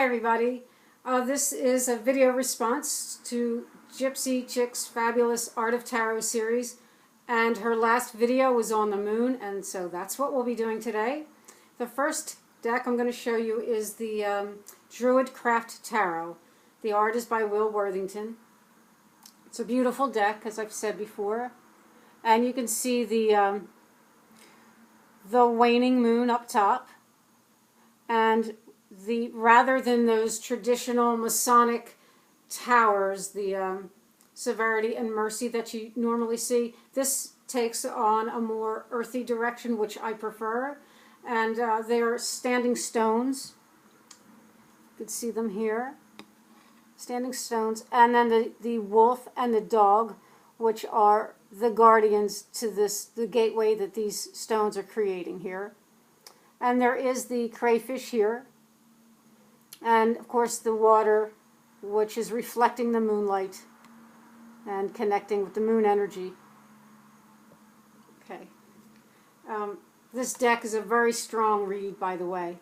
Hi everybody. This is a video response to Gypsy Chique's fabulous Art of Tarot series, and her last video was on the moon, and so that's what we'll be doing today. The first deck I'm going to show you is the Druid Craft Tarot. The art is by Will Worthington. It's a beautiful deck, as I've said before, and you can see the waning moon up top, and rather than those traditional Masonic towers, the severity and mercy that you normally see, this takes on a more earthy direction, which I prefer. And they are standing stones. You can see them here. Standing stones. And then the wolf and the dog, which are the guardians to the gateway that these stones are creating here. And there is the crayfish here. And of course the water, which is reflecting the moonlight and connecting with the moon energy. Okay. This deck is a very strong read, by the way.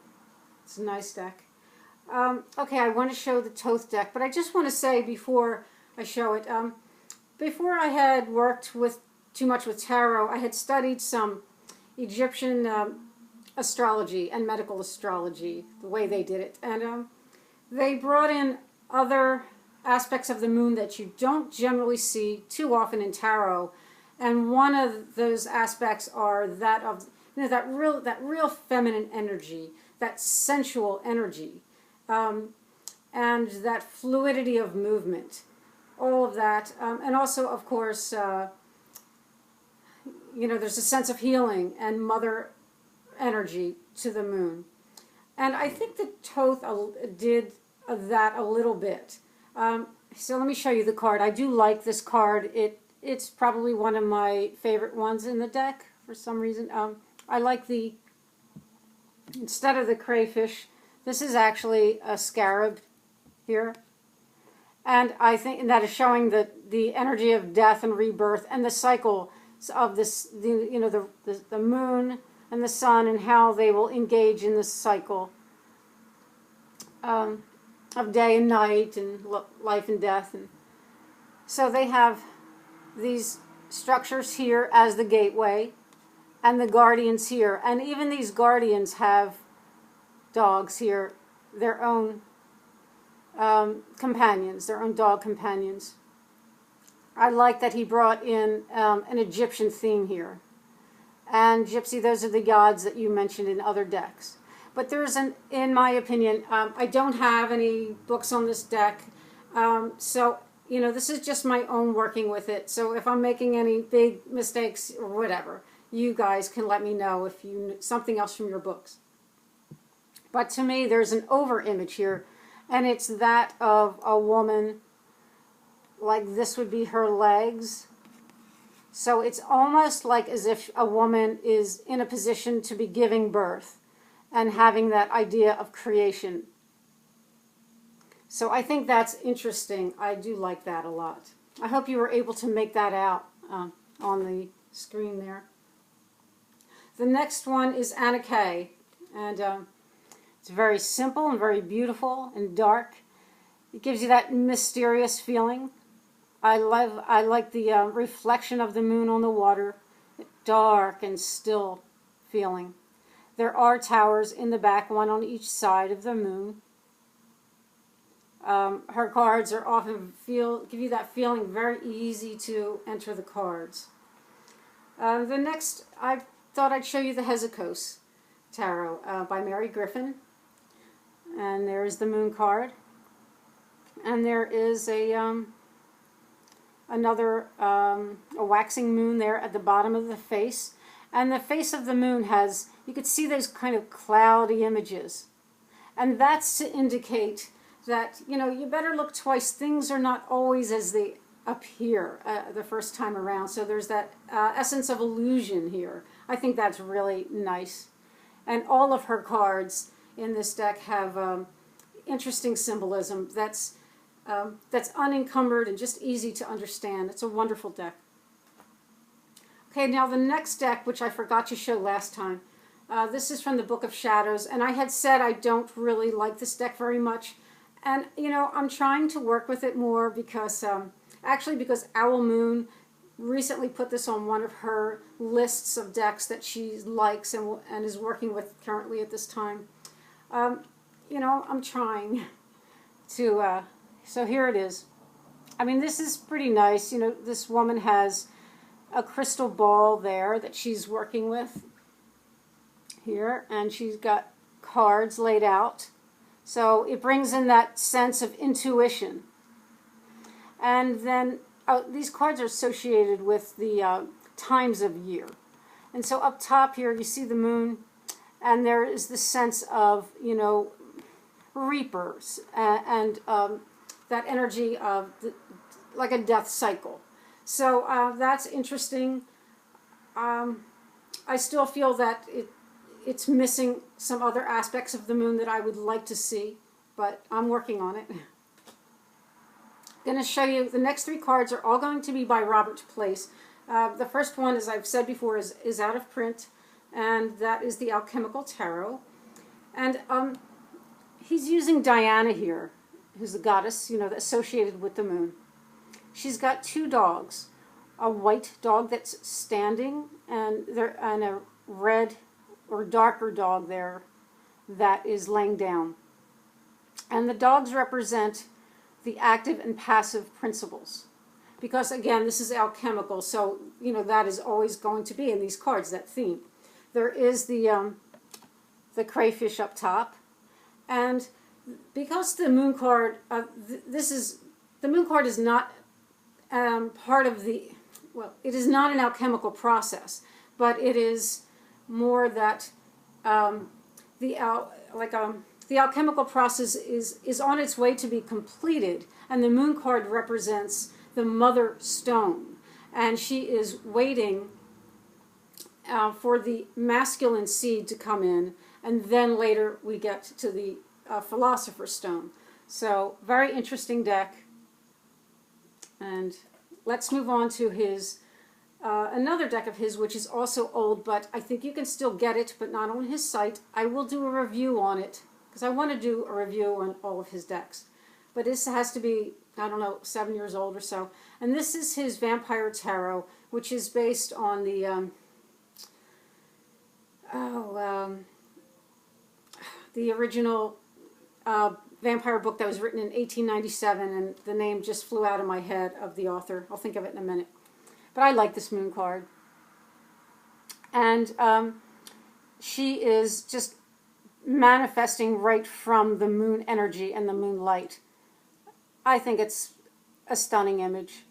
It's a nice deck. Okay, I want to show the Thoth deck, but I just want to say before I show it, before I had worked too much with tarot, I had studied some Egyptian astrology and medical astrology, the way they did it. And they brought in other aspects of the moon that you don't generally see too often in tarot. And one of those aspects are that of that real feminine energy, that sensual energy, and that fluidity of movement, all of that, and also, of course, there's a sense of healing and mother energy to the moon. And I think that Thoth did that a little bit. So let me show you the card. I do like this card. It's probably one of my favorite ones in the deck for some reason. I like instead of the crayfish, this is actually a scarab here. And I think that is showing the energy of death and rebirth and the cycle of the moon and the sun, and how they will engage in this cycle of day and night and life and death. And so they have these structures here as the gateway and the guardians here. And even these guardians have dogs here, their own companions, their own dog companions. I like that he brought in an Egyptian theme here. And Gypsy, those are the gods that you mentioned in other decks. But there's in my opinion, I don't have any books on this deck. So, this is just my own working with it. So if I'm making any big mistakes or whatever, you guys can let me know if you know something else from your books. But to me, there's an over image here. And it's that of a woman, like this would be her legs. So it's almost like as if a woman is in a position to be giving birth and having that idea of creation. So I think that's interesting. I do like that a lot. I hope you were able to make that out on the screen there. The next one is Anna Kay, and it's very simple and very beautiful and dark. It gives you that mysterious feeling. I like the reflection of the moon on the water, dark and still feeling. There are towers in the back, one on each side of the moon. Her cards are often give you that feeling, very easy to enter the cards. The next, I thought I'd show you the Hesychos Tarot by Mary Griffin. And there is the moon card. And there is another a waxing moon there at the bottom of the face. And the face of the moon has, you could see those kind of cloudy images. And that's to indicate that, you better look twice. Things are not always as they appear the first time around. So there's that essence of illusion here. I think that's really nice. And all of her cards in this deck have interesting symbolism that's unencumbered and just easy to understand. It's a wonderful deck. Okay, now the next deck, which I forgot to show last time, This is from the Book of Shadows, and I had said I don't really like this deck very much. And, you know, I'm trying to work with it more because, actually because Owl Moon recently put this on one of her lists of decks that she likes and is working with currently at this time. You know, I'm trying to, so here it is. I mean, this is pretty nice. You know, this woman has a crystal ball there that she's working with here, and she's got cards laid out. So it brings in that sense of intuition. And then these cards are associated with the times of year. And so up top here you see the moon, and there is this sense of, you know, reapers and that energy of like a death cycle. So that's interesting. I still feel that it's missing some other aspects of the moon that I would like to see, but I'm working on it. I'm going to show you, the next three cards are all going to be by Robert Place. The first one, as I've said before, is out of print, and that is the Alchemical Tarot. And he's using Diana here, who's the goddess, you know, associated with the moon. She's got two dogs, a white dog that's standing, and a red or darker dog there that is laying down. And the dogs represent the active and passive principles. Because again, this is alchemical, so you know that is always going to be in these cards, that theme. There is the crayfish up top, and because the moon card, the moon card is not part of the, well, it is not an alchemical process, but it is more that the alchemical process is on its way to be completed, and the moon card represents the mother stone, and she is waiting for the masculine seed to come in, and then later we get to the philosopher's stone. So very interesting deck. And let's move on to his another deck of his, which is also old, but I think you can still get it, but not on his site. I will do a review on it, because I want to do a review on all of his decks. But this has to be, I don't know, 7 years old or so. And this is his Vampire Tarot, which is based on the, the original vampire book that was written in 1897, and the name just flew out of my head of the author. I'll think of it in a minute. But I like this moon card. And she is just manifesting right from the moon energy and the moonlight. I think it's a stunning image.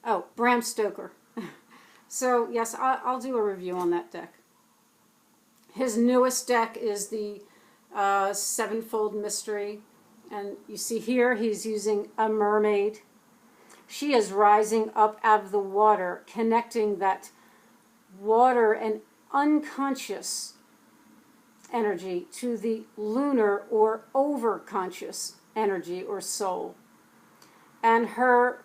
Oh, Bram Stoker. So, yes, I'll do a review on that deck. His newest deck is the Sevenfold Mystery. And you see here he's using a mermaid. She is rising up out of the water, connecting that water and unconscious energy to the lunar or overconscious energy or soul. And her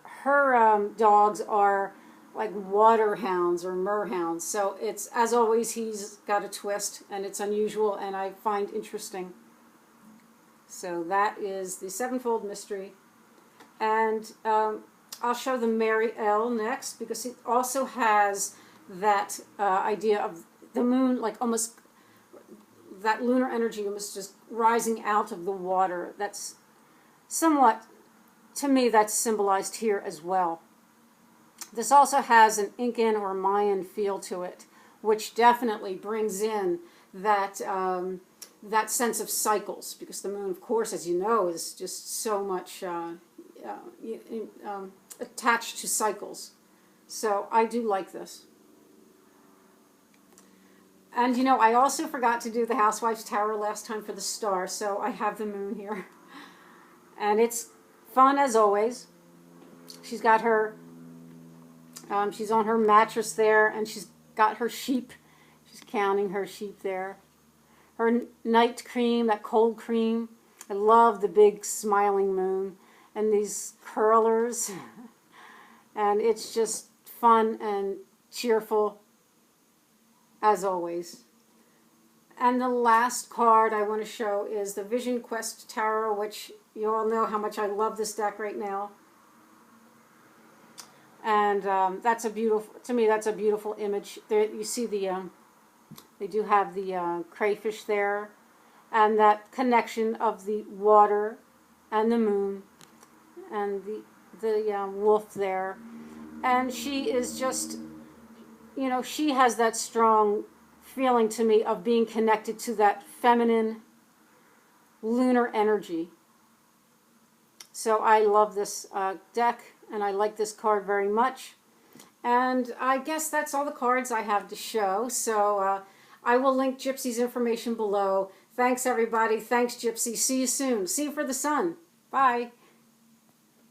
dogs are like water hounds or merhounds. So it's, as always, he's got a twist, and it's unusual, and I find interesting. So that is the Sevenfold Mystery. And I'll show the Mary L next, because it also has that idea of the moon, like almost that lunar energy almost just rising out of the water. That's somewhat, to me, that's symbolized here as well. This also has an Incan or Mayan feel to it, which definitely brings in that that sense of cycles, because the moon, of course, as you know, is just so much attached to cycles. So I do like this. And, you know, I also forgot to do the Housewife's Tower last time for the star, so I have the moon here. And it's fun as always. She's got her, she's on her mattress there, and she's got her sheep. She's counting her sheep there. Her night cream, that cold cream. I love the big smiling moon and these curlers. And it's just fun and cheerful as always. And the last card I want to show is the Vision Quest Tarot, which you all know how much I love this deck right now. And that's a beautiful, to me, that's a beautiful image. There you see the, they do have the crayfish there, and that connection of the water and the moon, and the wolf there. And she is just, you know, she has that strong feeling to me of being connected to that feminine lunar energy. So I love this deck, and I like this card very much. And I guess that's all the cards I have to show. So I will link Gypsy's information below. Thanks, everybody. Thanks, Gypsy. See you soon. See you for the sun. Bye.